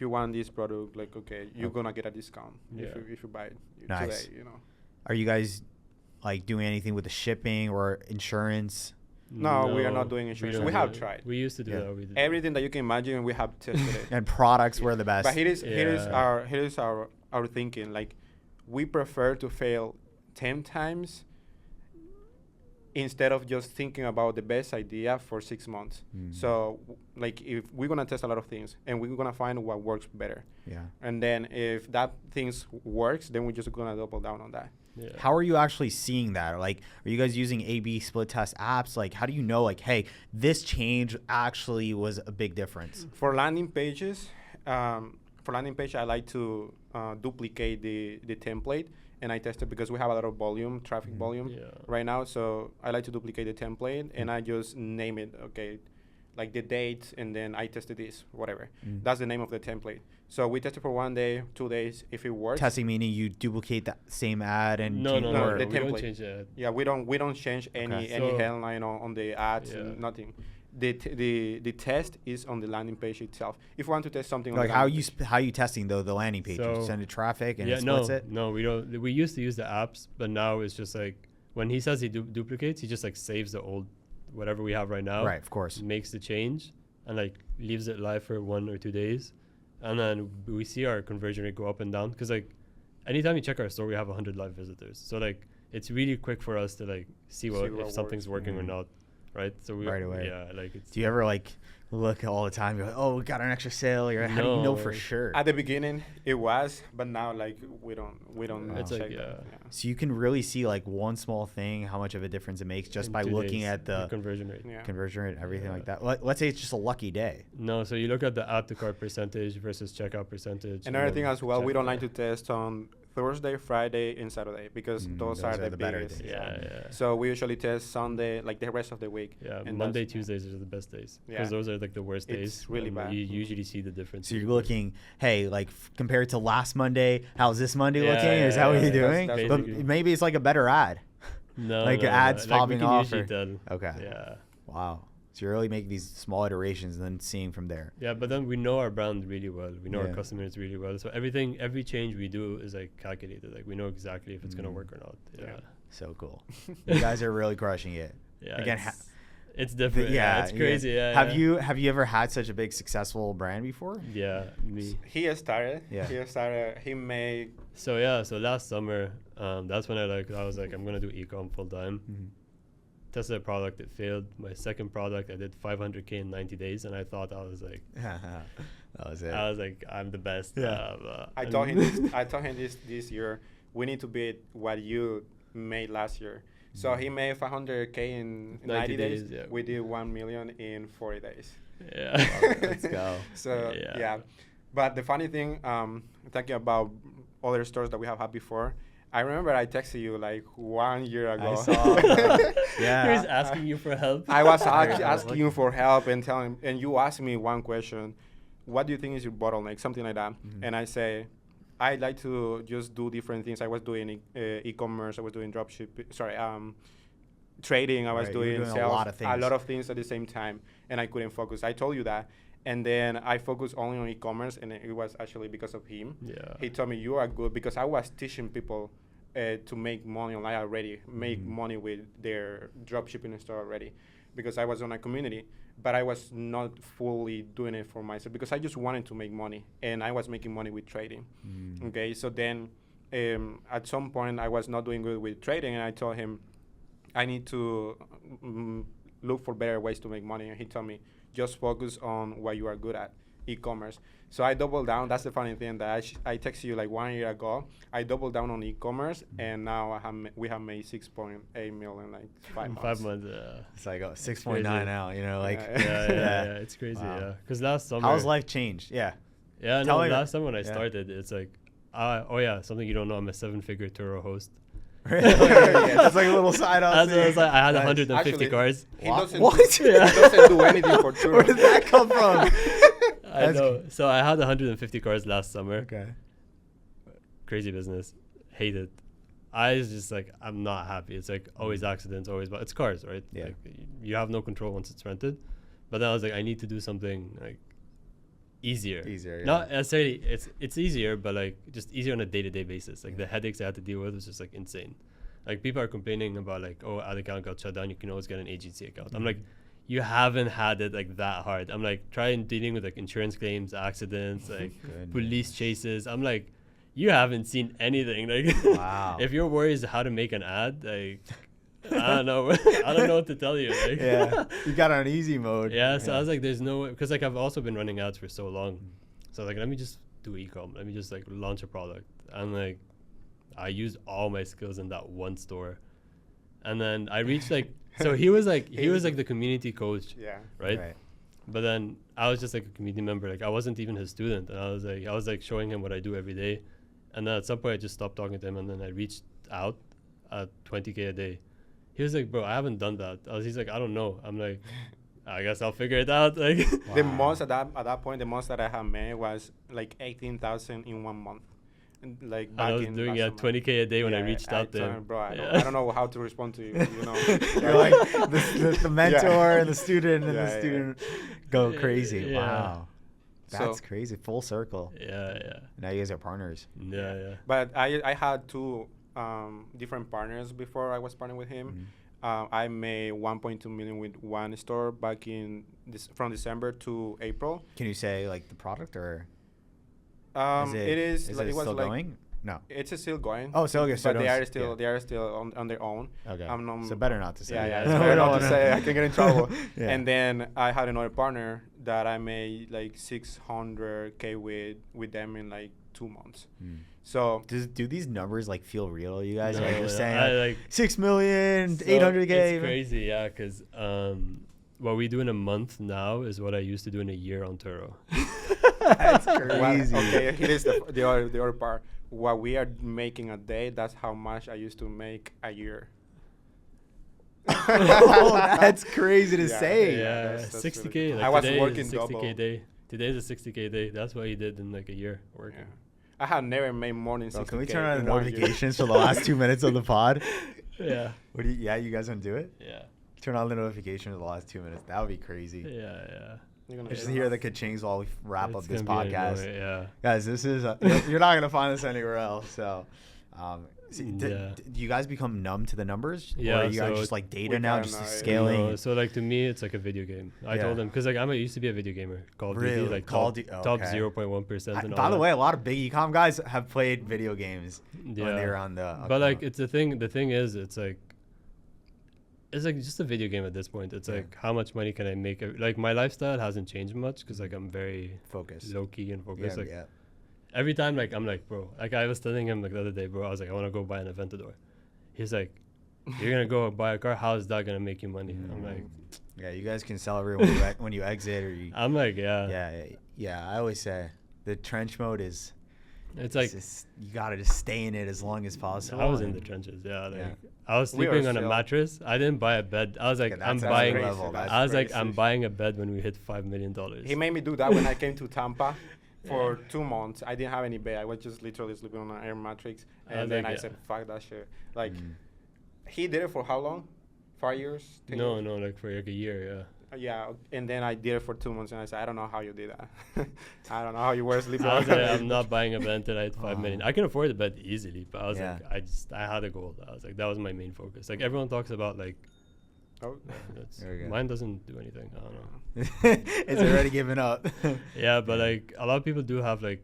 you want this product, like okay, you're gonna get a discount Yeah. if you buy it Nice. today, you know. Are you guys like doing anything with the shipping or insurance? No, we are not No, doing insurance. don't We do have it. tried. We used to do Yeah. that. We did Everything that you can imagine, we have tested it. And products were the best. But here is Yeah. our thinking. Like, we prefer to fail 10 times instead of just thinking about the best idea for 6 months. Mm. So, like, if we're gonna test a lot of things and we're gonna find what works better, Yeah. and then if that things works, then we're just gonna double down on that. Yeah. How are you actually seeing that? Like, are you guys using A/B split test apps? Like, how do you know, like, hey, this change actually was a big difference? For landing pages, I like to duplicate the template, and I test it because we have a lot of volume, traffic volume Yeah. right now. So I like to duplicate the template, and I just name it, okay, like the date, and then I tested this, whatever. Mm. That's the name of the template. So we test it for 1 day, 2 days. If it works, Testing meaning you duplicate that same ad and No, change no, No, no, or- no. the We don't template. change that. yeah, we don't change any Okay. So- headline on the ads, Yeah. and nothing. The test is on the landing page itself. If you want to test something, on Like, the how landing you page- how you testing though the landing page? You So- send it traffic and Yeah, it no, splits it. no, we don't. We used to use the apps, but now it's just like when he says he duplicates, he just like saves the old whatever we have right now. Right, of course. Makes the change and like leaves it live for 1 or 2 days, and then we see our conversion rate go up and down because like anytime you check our store, we have 100 live visitors. So like it's really quick for us to like see what what if something's works. working or Mhm. not, right? So we Right away. Yeah, like it's. Do you ever like look all the time? You're like, oh, we got an extra sale. You're like, how do you know for No. sure? At the beginning, it was, but now like we don't It's check like, that. yeah. So you can really see like one small thing, how much of a difference it makes just in by 2 looking days, at the conversion rate. Yeah. conversion rate, everything Yeah. like that. Let's say it's just a lucky day. No, so you look at the add to cart percentage versus checkout percentage. Another and thing then as well, we check don't the- like to test on Thursday, Friday, and Saturday because those are the better biggest. days. Yeah. So we usually test Sunday, like the rest of the week. Yeah, and Monday, that's- Tuesdays are the best days Yeah. because those are like the worst It's days. really and bad. You usually see the difference. So you're looking, hey, like compared to last Monday, how's this Monday Yeah, looking? Is yeah, that what yeah, you're that's- doing? that's but basically- maybe it's like a better ad. No, like no, ads no. Like, popping we can off usually or- tell. Okay. Yeah. Wow. So you're really making these small iterations and then seeing from there. Yeah, but then we know our brand really well. We know Yeah. our customers really well. So every change we do is like calculated. Like we know exactly if it's gonna work or not. Yeah. Yeah. So cool. You guys are really crushing it. Yeah. Again, it's different. Yeah, it's crazy. Yeah. Have you ever had such a big successful brand before? Yeah, me. He started. Yeah. He made. So yeah, so last summer, that's when I was like, I'm gonna do ecom full time. Tested a product, it failed. My second product, I did 500K in 90 days, and I thought I was like, That was it. I'm the best. Yeah. I and- told him this year. We need to beat what you made last year. So he made 500K in 90 days. days, yeah. We did 1 million in 40 days. Yeah. Let's go. So Yeah. yeah. But the funny thing, talking about other stores that we have had before, I remember I texted you like 1 year ago. I saw that. Yeah. He was asking you for help. I was I asking you for help and telling, and you asked me one question: what do you think is your bottleneck? Something like that. And I say, I'd like to just do different things. I was doing e-commerce. I was doing dropshipping. Sorry, trading. I was Right, you were doing doing sales, a lot of things. at the same time, and I couldn't focus. I told you that. And then I focused only on e-commerce, and it was actually because of him. Yeah. He told me, you are good, because I was teaching people to make money online already, make money with their dropshipping store already, because I was on a community, but I was not fully doing it for myself because I just wanted to make money, and I was making money with trading. Okay, so then at some point I was not doing good with trading, and I told him I need to look for better ways to make money, and he told me, just focus on what you are good at, e-commerce. So I doubled down. That's the funny thing that I texted you like 1 year ago. I doubled down on e-commerce, and now we have made 6.8 million like 5 months. 5 months. It's like 6.9 now. You know, like Yeah, it's crazy. Wow. Yeah, because last summer. How's life changed? Yeah. Yeah, Tell no. me- Last summer when I started, it's like, something you don't know. I'm a 7-figure Turo host. That's like a little side That's hustle. what I was like. I had Nice. 150 Actually, cars. He Wow. doesn't What? Do, he doesn't do anything for Where Turo. did that come from? I know. So I had 150 cars last summer. Okay. Crazy business. Hate it. I was just like, I'm not happy. It's like always accidents, always, but it's cars, right? Yeah. Like you have no control once it's rented. But then I was like, I need to do something like easier. Easier, yeah. Not necessarily. It's easier, but like just easier on a day-to-day basis. Like the headaches I had to deal with was just like insane. Like people are complaining about like, oh, ad account got shut down. You can always get an agency account. I'm like, you haven't had it like that hard. I'm like trying dealing with like insurance claims, accidents, like police chases. I'm like, you haven't seen anything. Like, Wow. if your worry is how to make an ad, like, I don't know. I don't know what to tell you. Like, Yeah. You got on easy mode. yeah. So I was like, there's no way, because like I've also been running ads for so long. So like, let me just do e-com. Let me just like launch a product. And like, I used all my skills in that one store. And then I reached like, so he was like the community coach, Yeah. right? But then I was just like a community member. Like I wasn't even his student. And I was like showing him what I do every day. And then at some point I just stopped talking to him. And then I reached out at 20K a day. He was like, bro, I haven't done that. He's like, I don't know. I'm like, I guess I'll figure it out. Like The most at that point, the most that I have made was like 18,000 in 1 month. And like back I was in doing last summer. 20K a day when I reached out told there. him, bro, I Yeah. don't know how to respond to you. You know, You're like the mentor and the student and Yeah, the yeah. student go crazy. Yeah. Wow. That's So- crazy. Full circle. Yeah. Now you guys are partners. Yeah. But I had two different partners before I was partnering with him. I made 1.2 million with one store back in from December to April. Can you say like the product or It is. is Like, it it was still like, going? No. It's still going. Oh, so okay. So but they don't are still on their own. Okay. I'm So better not to say. Yeah, it's it's better not to say. I can get in trouble. Yeah. And then I had another partner that I made like 600K with them in like 2 months. So Do these numbers like feel real? You guys No, are just saying I, like, like 6 million, so 800K. It's crazy, yeah, because what we do in a month now is what I used to do in a year on Turo. That's Well, crazy. okay, here is the other part. What we are making a day, that's how much I used to make a year. Oh, that's crazy to Yeah, say. Yeah, that's 60K. really- Like I was today working is a 60K double. day. Today's a 60K day. That's what he did in like a year working. I had never made more than 60K. Bro, can we turn on the in 1 year. notifications for the last 2 minutes of the pod? Yeah. What do you, yeah, you guys want to do it? Yeah. Turn on the notification for the last 2 minutes. That would be crazy. Yeah. You're gonna Just get hear enough. the ka-chings while we wrap up It's this gonna be podcast. annoying, yeah. Guys, this is you're not gonna find this anywhere else. So, do you guys become numb to the numbers? Yeah, Or are you guys so just like data we now, kinda just know it. scaling? No, so like to me, it's like a video game. I Yeah. told him because like I used to be a video gamer. Call of Duty, Really? like Call top, of Duty- top okay. 0.1%. And all By the that. way, a lot of big ecom guys have played video games when they Yeah. were on the. But like it's the thing. The thing is, it's like just a video game at this point. It's Yeah. like how much money can I make? Like my lifestyle hasn't changed much because like I'm very focus. low key and focused. Like Yeah. every time, like I'm like, bro. Like I was telling him like the other day, bro. I was like, I want to go buy an Aventador. He's like, you're gonna go buy a car. How is that gonna make you money? I'm like, Yeah, you guys can celebrate when you when you exit or you. I'm like, yeah. Yeah. I always say the trench mode is. It's like just, you gotta just stay in it as long as possible. I was in the and- trenches. Yeah, like Yeah. I was We are sleeping on a still- mattress. I didn't buy a bed. I was like, Yeah, I'm that's buying. crazy. Level. That's I was like, crazy. I'm buying a bed when we hit $5 million. He made me do that when I came to Tampa for 2 months. I didn't have any bed. I was just literally sleeping on an air mattress. I was And then like, I yeah. said, fuck that shit. Like, he did it for how long? 5 years? 10 No, years? no, like for like a year, Yeah, and then I did it for 2 months, and I said, I don't know how you did that. I don't know how you were sleeping. I was like, I'm not buying a bed that I had 5 million. Oh. I can afford a bed easily, but I was Yeah. like, I had a goal. I was like, that was my main focus. Like everyone talks about like, Oh, that's, There we go. mine doesn't do anything. I don't know. It's already given up. Yeah, but like a lot of people do have like,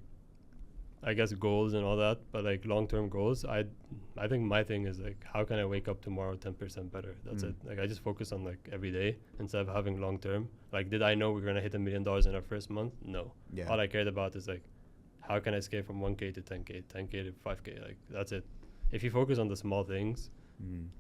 I guess goals and all that, but like long-term goals. I think my thing is like, how can I wake up tomorrow 10% better? That's it. Like I just focus on like every day instead of having long-term. Like, did I know we were gonna hit $1 million in our first month? No. Yeah. All I cared about is like, how can I scale from 1K to 10K, 10K to 5K? Like that's it. If you focus on the small things,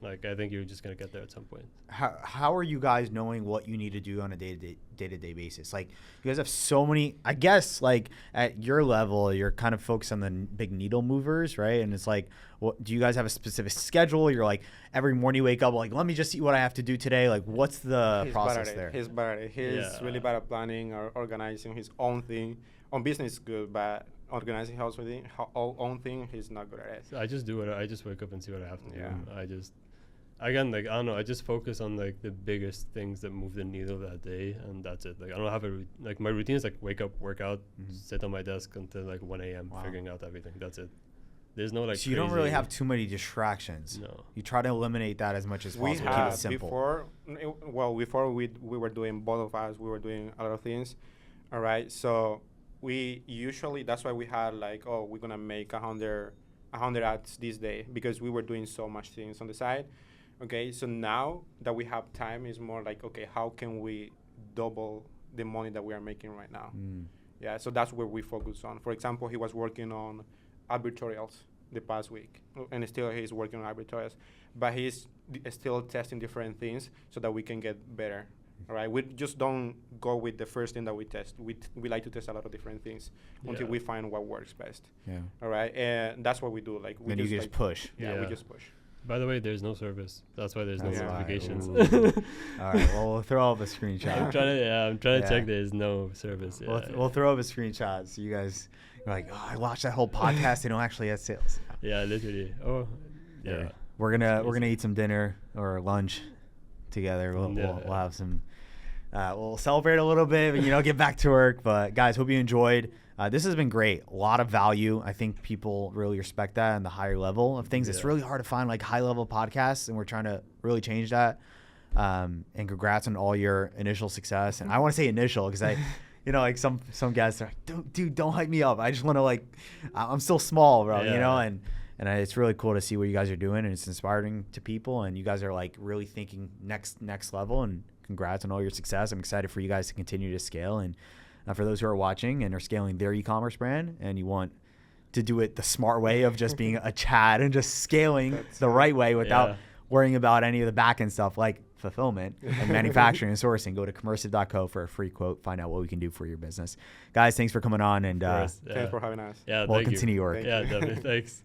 like I think you're just gonna get there at some point. How are you guys knowing what you need to do on a day-to-day basis? Like you guys have so many, I guess like at your level, you're kind of focused on the big needle movers, right? And it's like, what do you guys have a specific schedule? You're like every morning you wake up, like, let me just see what I have to do today. Like what's the process there? He's bad at it. He's really bad at planning or organizing his own thing. On business, good, but organizing his own thing, he's not good at it. So I just do it. I just wake up and see what I have to Yeah. do. I just, again, like, I don't know. I just focus on like the biggest things that move the needle that day, and that's it. Like, I don't have like my routine is like wake up, work out, sit on my desk until like 1 a.m. Wow. figuring out everything. That's it. There's no like. So you don't really crazy- have too many distractions. No. You try to eliminate that as much as We possible. Keep had it simple. before we were doing, both of us, we were doing a lot of things. All right. So we usually, that's why we had like, oh, we're going to make 100 ads this day because we were doing so much things on the side. Okay. So now that we have time, it's more like, okay, how can we double the money that we are making right now? Yeah. So that's where we focus on. For example, he was working on Advitorials the past week, and still he's working on Advitorials, but he's still testing different things so that we can get better. All right, we just don't go with the first thing that we test. We like to test a lot of different things until we find what works best. Yeah. All right, and that's what we do. Like we Then you just like, push. Yeah, we Yeah. just push. By the way, there's no service. That's why there's no That's why. notifications. Ooh. All right. Well, we'll throw up a screenshot. I'm trying to Yeah. check. There's no service. Yeah, We'll throw up a screenshot so you guys are like, oh, I watched that whole podcast. They don't actually have sales. yeah, literally. Oh, yeah. Yeah. We're gonna eat some dinner or lunch together. We'll have some. We'll celebrate a little bit, and get back to work. But guys, hope you enjoyed. This has been great. A lot of value. I think people really respect that and the higher level of things. It's really hard to find like high level podcasts, and we're trying to really change that. And congrats on all your initial success. And I want to say initial because like some guys are like, don't hype me up. I just want to like, I'm still small, bro. And it's really cool to see what you guys are doing, and it's inspiring to people. And you guys are like really thinking next level. And congrats on all your success. I'm excited for you guys to continue to scale. And for those who are watching and are scaling their e-commerce brand, and you want to do it the smart way of just being a Chad and just scaling the right way without worrying about any of the back end stuff like fulfillment and manufacturing and sourcing, go to commercive.co for a free quote. Find out what we can do for your business. Guys, thanks for coming on, and Thanks for having us. Yeah, we'll thank you. continue your work. Yeah, definitely. Thanks.